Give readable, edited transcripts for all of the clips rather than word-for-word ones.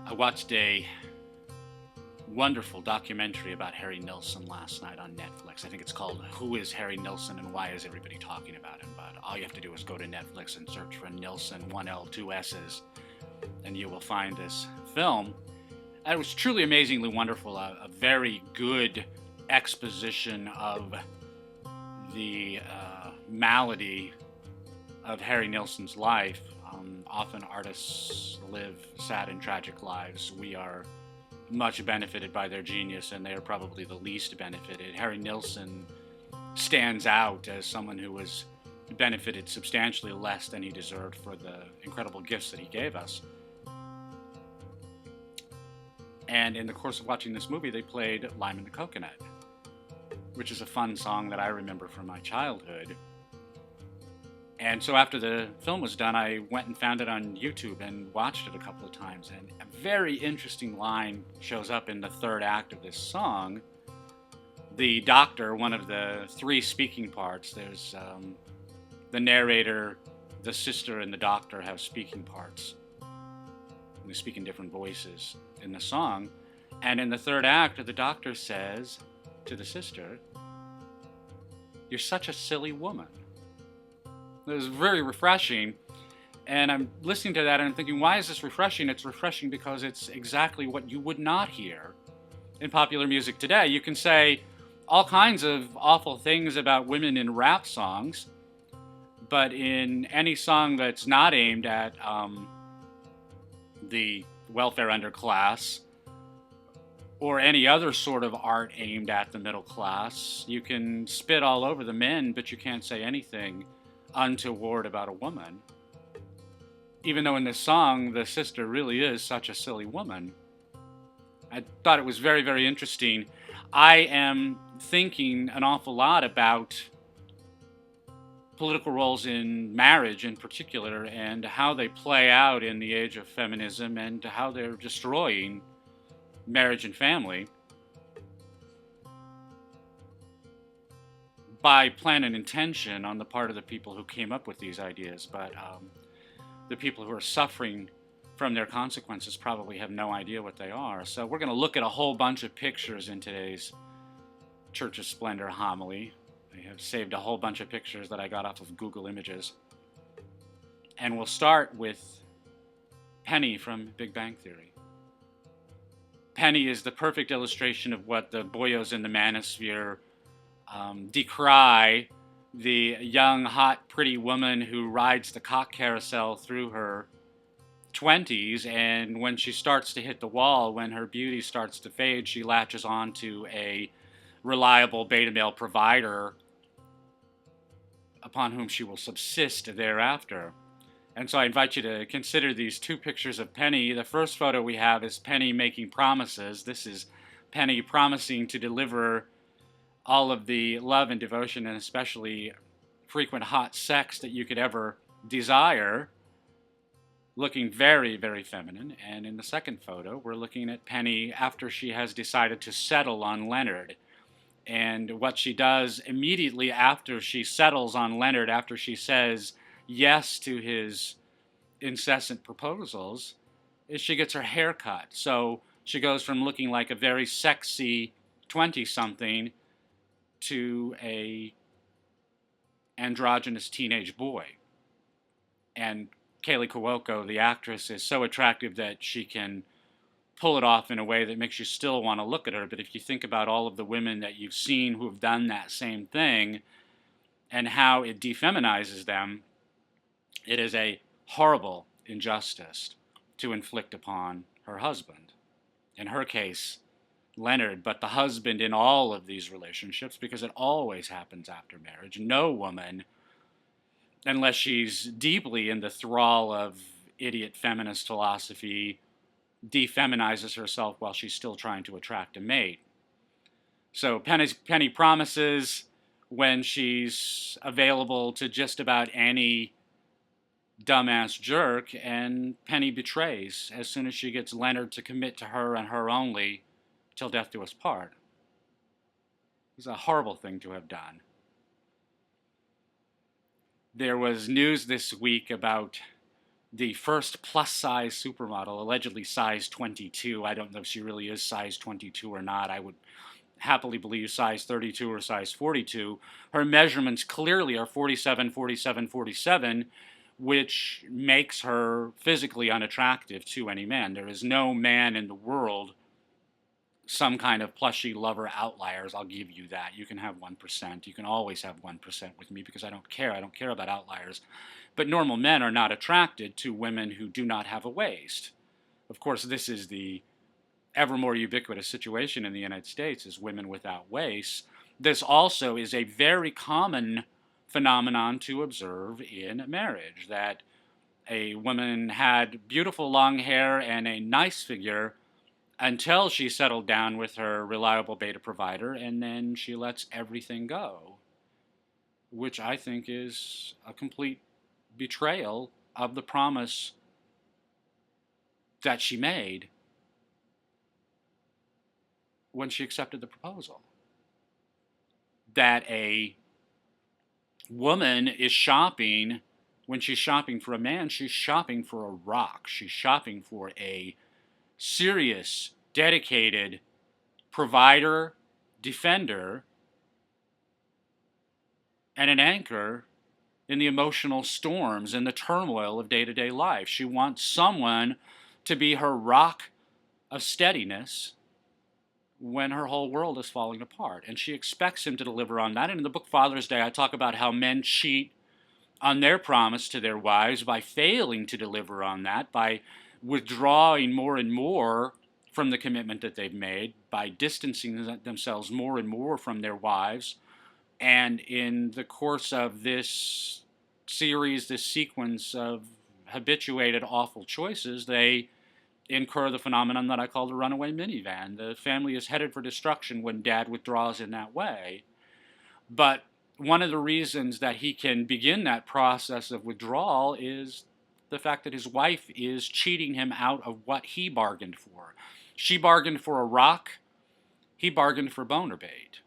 I watched a wonderful documentary about Harry Nilsson last night on Netflix. I think it's called Who is Harry Nilsson and Why is Everybody Talking About Him? But all you have to do is go to Netflix and search for Nilsson, 1L, 2S's, and you will find this film. And it was truly amazingly wonderful, a very good exposition of the malady of Harry Nilsson's life. Often artists live sad and tragic lives. We are much benefited by their genius, and they are probably the least benefited. Harry Nilsson stands out as someone who was benefited substantially less than he deserved for the incredible gifts that he gave us. And in the course of watching this movie, they played Lime in the Coconut, which is a fun song that I remember from my childhood. And so after the film was done, I went and found it on YouTube and watched it a couple of times. And a very interesting line shows up in the third act of this song. The doctor, one of the three speaking parts, there's the narrator, the sister, and the doctor have speaking parts. And they speak in different voices in the song. And in the third act, the doctor says to the sister, "You're such a silly woman." It was very refreshing, and I'm listening to that and I'm thinking, why is this refreshing? It's refreshing because it's exactly what you would not hear in popular music today. You can say all kinds of awful things about women in rap songs, but in any song that's not aimed at the welfare underclass or any other sort of art aimed at the middle class, you can spit all over the men, but you can't say anything untoward about a woman, even though in this song the sister really is such a silly woman. I thought it was very, very interesting. I am thinking an awful lot about political roles in marriage in particular and how they play out in the age of feminism and how they're destroying marriage and family by plan and intention on the part of the people who came up with these ideas, but the people who are suffering from their consequences probably have no idea what they are. So we're going to look at a whole bunch of pictures in today's Church of Splendor homily. I have saved a whole bunch of pictures that I got off of Google Images. And we'll start with Penny from Big Bang Theory. Penny is the perfect illustration of what the boyos in the Manosphere decry the young, hot, pretty woman who rides the cock carousel through her 20s, and when she starts to hit the wall, when her beauty starts to fade, she latches on to a reliable beta male provider upon whom she will subsist thereafter. And so I invite you to consider these two pictures of Penny. The first photo we have is Penny making promises. This is Penny promising to deliver all of the love and devotion and especially frequent hot sex that you could ever desire, looking very, very feminine. And in the second photo, we're looking at Penny after she has decided to settle on Leonard. And what she does immediately after she settles on Leonard, after she says yes to his incessant proposals, is she gets her hair cut. So she goes from looking like a very sexy 20-something to a androgynous teenage boy. And Kaylee Cuoco, the actress, is so attractive that she can pull it off in a way that makes you still want to look at her. But if you think about all of the women that you've seen who have done that same thing and how it defeminizes them, it is a horrible injustice to inflict upon her husband. In her case, Leonard, but the husband in all of these relationships, because it always happens after marriage. No woman, unless she's deeply in the thrall of idiot feminist philosophy, defeminizes herself while she's still trying to attract a mate. So Penny promises when she's available to just about any dumbass jerk, and Penny betrays as soon as she gets Leonard to commit to her and her only till death do us part. It's a horrible thing to have done. There was news this week about the first plus-size supermodel, allegedly size 22. I don't know if she really is size 22 or not. I would happily believe size 32 or size 42. Her measurements clearly are 47, 47, 47, which makes her physically unattractive to any man. There is no man in the world, some kind of plushy lover outliers. I'll give you that. You can have 1%. You can always have 1% with me because I don't care. I don't care about outliers. But normal men are not attracted to women who do not have a waist. Of course, this is the ever more ubiquitous situation in the United States, is women without waists. This also is a very common phenomenon to observe in marriage, that a woman had beautiful long hair and a nice figure until she settled down with her reliable beta provider, and then she lets everything go, which I think is a complete betrayal of the promise that she made when she accepted the proposal. That a woman is shopping, when she's shopping for a man, she's shopping for a rock. She's shopping for a serious, dedicated provider, defender, and an anchor in the emotional storms and the turmoil of day-to-day life. She wants someone to be her rock of steadiness when her whole world is falling apart. And she expects him to deliver on that. And in the book Father's Day, I talk about how men cheat on their promise to their wives by failing to deliver on that, by withdrawing more and more from the commitment that they've made, by distancing themselves more and more from their wives. And in the course of this series, this sequence of habituated awful choices, they incur the phenomenon that I call the runaway minivan. The family is headed for destruction when dad withdraws in that way. But one of the reasons that he can begin that process of withdrawal is the fact that his wife is cheating him out of what he bargained for. She bargained for a rock, he bargained for boner bait.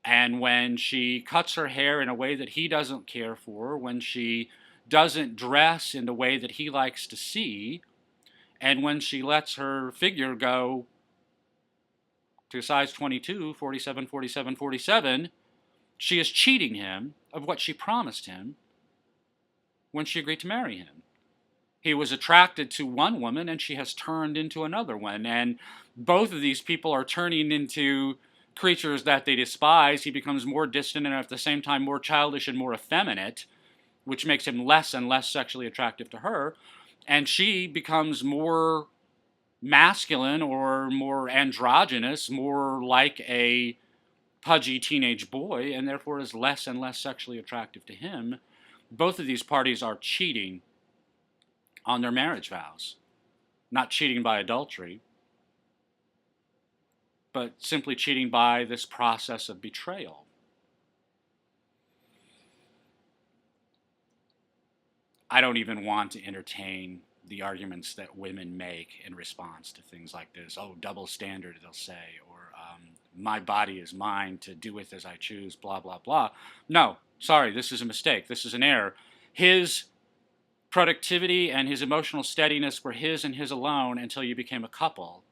And when she cuts her hair in a way that he doesn't care for, when she doesn't dress in the way that he likes to see, and when she lets her figure go to size 22, 47, 47, 47, she is cheating him of what she promised him when she agreed to marry him. He was attracted to one woman, and she has turned into another one. And both of these people are turning into creatures that they despise. He becomes more distant and at the same time more childish and more effeminate, which makes him less and less sexually attractive to her. And she becomes more masculine or more androgynous, more like a pudgy teenage boy, and therefore is less and less sexually attractive to him. Both of these parties are cheating on their marriage vows. Not cheating by adultery, but simply cheating by this process of betrayal. I don't even want to entertain the arguments that women make in response to things like this. Oh, double standard, they'll say, or my body is mine to do with as I choose, blah, blah, blah. No, sorry, this is a mistake. This is an error. His productivity and his emotional steadiness were his and his alone until you became a couple.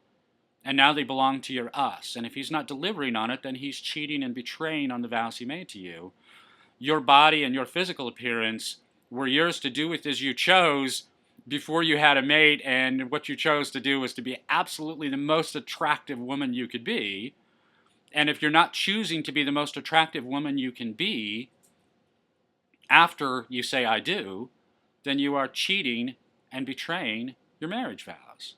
And now they belong to your us. And if he's not delivering on it, then he's cheating and betraying on the vows he made to you. Your body and your physical appearance were yours to do with as you chose before you had a mate, and what you chose to do was to be absolutely the most attractive woman you could be. And if you're not choosing to be the most attractive woman you can be after you say I do, then you are cheating and betraying your marriage vows.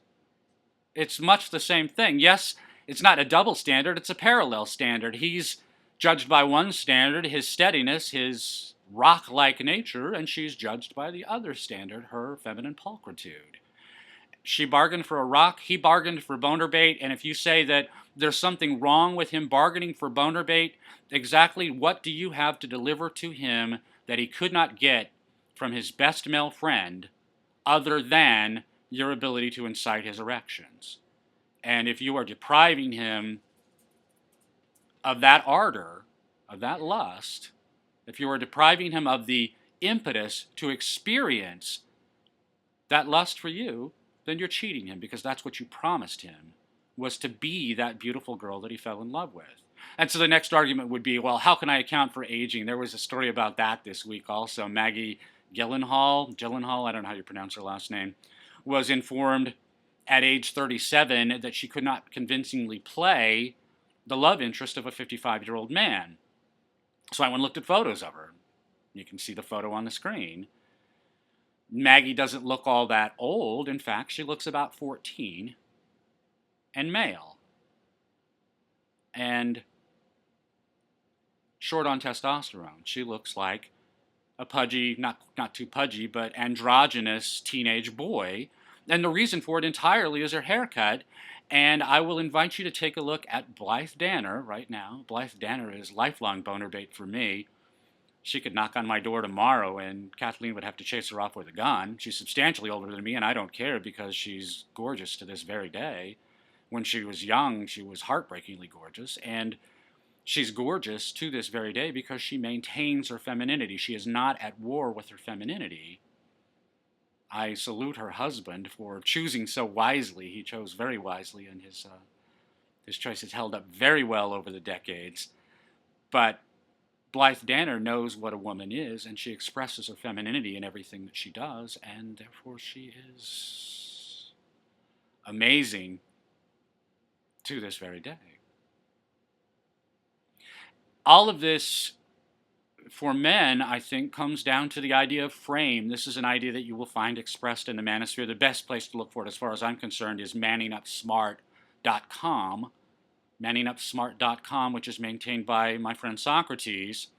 It's much the same thing. Yes, it's not a double standard, it's a parallel standard. He's judged by one standard, his steadiness, his rock-like nature, and she's judged by the other standard, her feminine pulchritude. She bargained for a rock, he bargained for boner bait, and if you say that there's something wrong with him bargaining for boner bait, exactly what do you have to deliver to him that he could not get from his best male friend other than your ability to incite his erections? And if you are depriving him of that ardor, of that lust, if you are depriving him of the impetus to experience that lust for you, then you're cheating him, because that's what you promised him, was to be that beautiful girl that he fell in love with. And so the next argument would be, well, how can I account for aging? There was a story about that this week also. Maggie Gyllenhaal, I don't know how you pronounce her last name, was informed at age 37 that she could not convincingly play the love interest of a 55-year-old man. So I went and looked at photos of her. You can see the photo on the screen. Maggie doesn't look all that old. In fact, she looks about 14 and male. And short on testosterone. She looks like a pudgy, not too pudgy, but androgynous teenage boy. And the reason for it entirely is her haircut. And I will invite you to take a look at Blythe Danner right now. Blythe Danner is lifelong boner bait for me. She could knock on my door tomorrow and Kathleen would have to chase her off with a gun. She's substantially older than me, and I don't care because she's gorgeous to this very day. When she was young, she was heartbreakingly gorgeous, and she's gorgeous to this very day because she maintains her femininity. She is not at war with her femininity. I salute her husband for choosing so wisely. He chose very wisely, and his choice has held up very well over the decades. But Blythe Danner knows what a woman is, and she expresses her femininity in everything that she does, and therefore she is amazing to this very day. All of this, for men, I think, comes down to the idea of frame. This is an idea that you will find expressed in the Manosphere. The best place to look for it, as far as I'm concerned, is manningupsmart.com. Manningupsmart.com, which is maintained by my friend Socrates.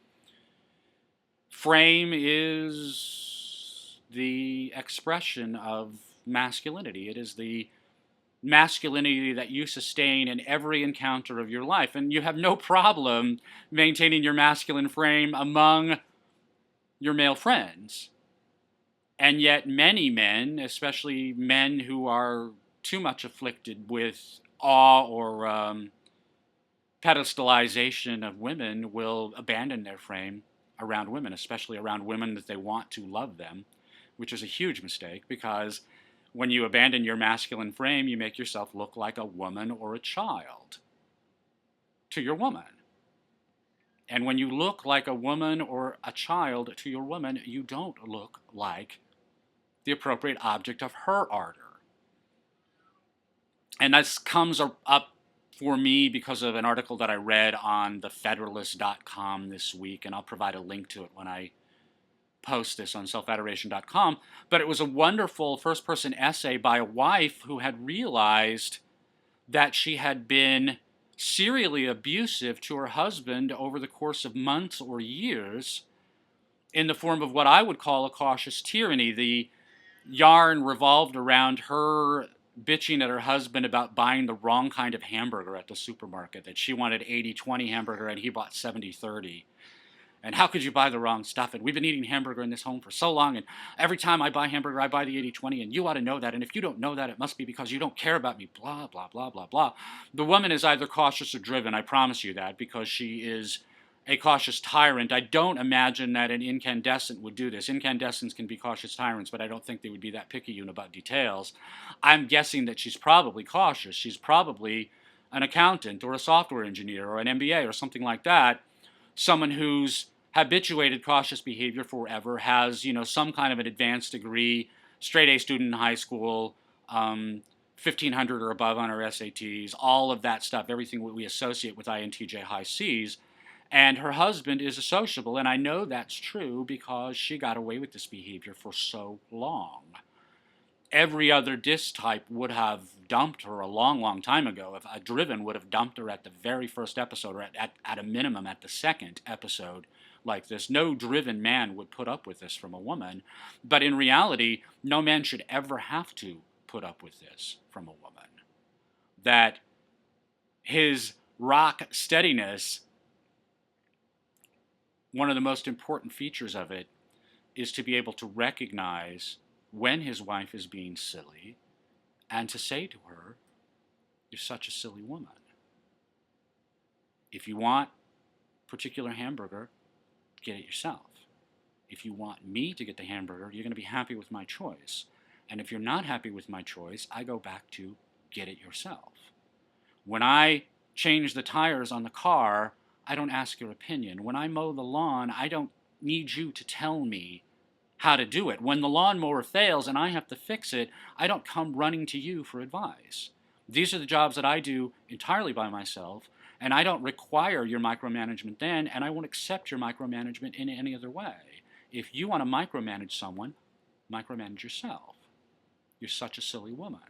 Frame is the expression of masculinity. It is the masculinity that you sustain in every encounter of your life. And you have no problem maintaining your masculine frame among your male friends. And yet many men, especially men who are too much afflicted with awe or pedestalization of women, will abandon their frame around women, especially around women that they want to love them, which is a huge mistake, because when you abandon your masculine frame, you make yourself look like a woman or a child to your woman. And when you look like a woman or a child to your woman, you don't look like the appropriate object of her ardor. And this comes up for me because of an article that I read on thefederalist.com this week, and I'll provide a link to it when I post this on selfadoration.com. But it was a wonderful first-person essay by a wife who had realized that she had been serially abusive to her husband over the course of months or years in the form of what I would call a cautious tyranny. The yarn revolved around her bitching at her husband about buying the wrong kind of hamburger at the supermarket, that she wanted 80-20 hamburger and he bought 70-30. And how could you buy the wrong stuff? And we've been eating hamburger in this home for so long, and every time I buy hamburger, I buy the 80-20, and you ought to know that, and if you don't know that, it must be because you don't care about me, blah, blah, blah, blah, blah. The woman is either cautious or driven, I promise you that, because she is a cautious tyrant. I don't imagine that an incandescent would do this. Incandescents can be cautious tyrants, but I don't think they would be that picky about details. I'm guessing that she's probably cautious. She's probably an accountant or a software engineer or an MBA or something like that. Someone who's habituated cautious behavior forever, has, some kind of an advanced degree, straight A student in high school, 1,500 or above on her SATs, all of that stuff, everything we associate with INTJ high Cs. And her husband is a sociable, and I know that's true because she got away with this behavior for so long. Every other disc type would have dumped her a long, long time ago. If a driven would have dumped her at the very first episode, or at a minimum at the second episode like this. No driven man would put up with this from a woman. But in reality, no man should ever have to put up with this from a woman. That his rock steadiness, one of the most important features of it, is to be able to recognize when his wife is being silly and to say to her, "You're such a silly woman. If you want a particular hamburger, get it yourself. If you want me to get the hamburger, you're going to be happy with my choice. And if you're not happy with my choice, I go back to get it yourself. When I change the tires on the car, I don't ask your opinion. When I mow the lawn, I don't need you to tell me how to do it. When the lawnmower fails and I have to fix it, I don't come running to you for advice. These are the jobs that I do entirely by myself, and I don't require your micromanagement then, and I won't accept your micromanagement in any other way. If you want to micromanage someone, micromanage yourself. You're such a silly woman.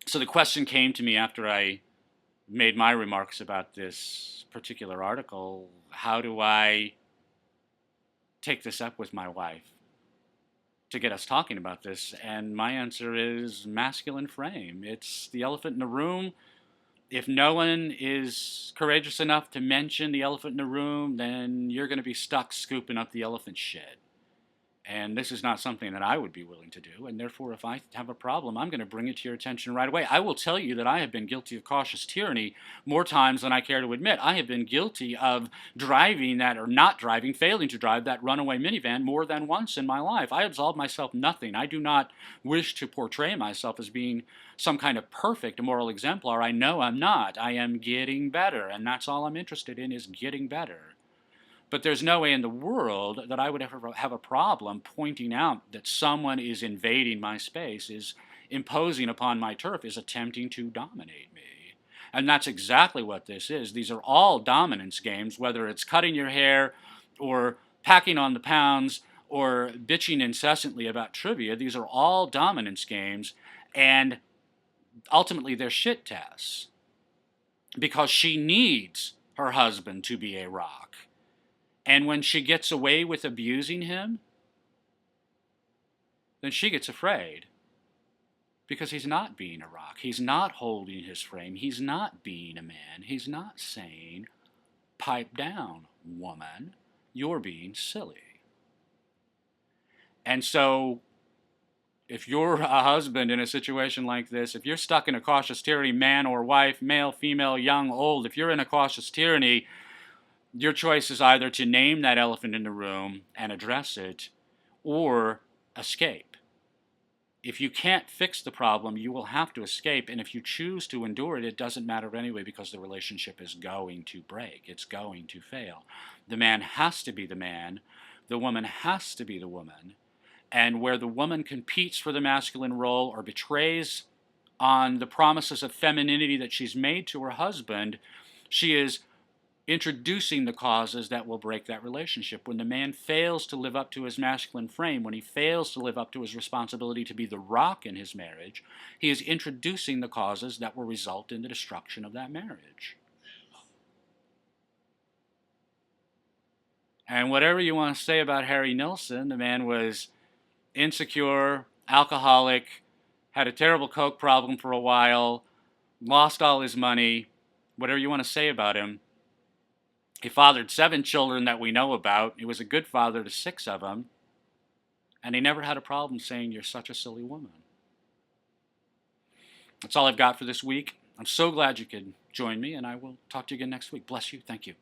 So the question came to me after I made my remarks about this particular article: how do I take this up with my wife to get us talking about this? And my answer is masculine frame. It's the elephant in the room. If no one is courageous enough to mention the elephant in the room, then you're going to be stuck scooping up the elephant shit. And this is not something that I would be willing to do. And therefore, if I have a problem, I'm going to bring it to your attention right away. I will tell you that I have been guilty of cautious tyranny more times than I care to admit. I have been guilty of driving that, or not driving, failing to drive that runaway minivan more than once in my life. I absolve myself nothing. I do not wish to portray myself as being some kind of perfect moral exemplar. I know I'm not. I am getting better. And that's all I'm interested in, is getting better. But there's no way in the world that I would ever have a problem pointing out that someone is invading my space, is imposing upon my turf, is attempting to dominate me. And that's exactly what this is. These are all dominance games, whether it's cutting your hair or packing on the pounds or bitching incessantly about trivia. These are all dominance games, and ultimately they're shit tests, because she needs her husband to be a rock. And when she gets away with abusing him, then she gets afraid, because he's not being a rock. He's not holding his frame. He's not being a man. He's not saying, pipe down, woman, you're being silly. And so if you're a husband in a situation like this, if you're stuck in a cautious tyranny, man or wife, male, female, young, old, if you're in a cautious tyranny, your choice is either to name that elephant in the room and address it, or escape. If you can't fix the problem, you will have to escape, and if you choose to endure it, it doesn't matter anyway, because the relationship is going to break. It's going to fail. The man has to be the man. The woman has to be the woman. And where the woman competes for the masculine role or betrays on the promises of femininity that she's made to her husband, she is introducing the causes that will break that relationship. When the man fails to live up to his masculine frame, when he fails to live up to his responsibility to be the rock in his marriage, he is introducing the causes that will result in the destruction of that marriage. And whatever you want to say about Harry Nilsson, the man was insecure, alcoholic, had a terrible coke problem for a while, lost all his money, whatever you want to say about him. He fathered 7 children that we know about. He was a good father to 6 of them. And he never had a problem saying, you're such a silly woman. That's all I've got for this week. I'm so glad you could join me, and I will talk to you again next week. Bless you. Thank you.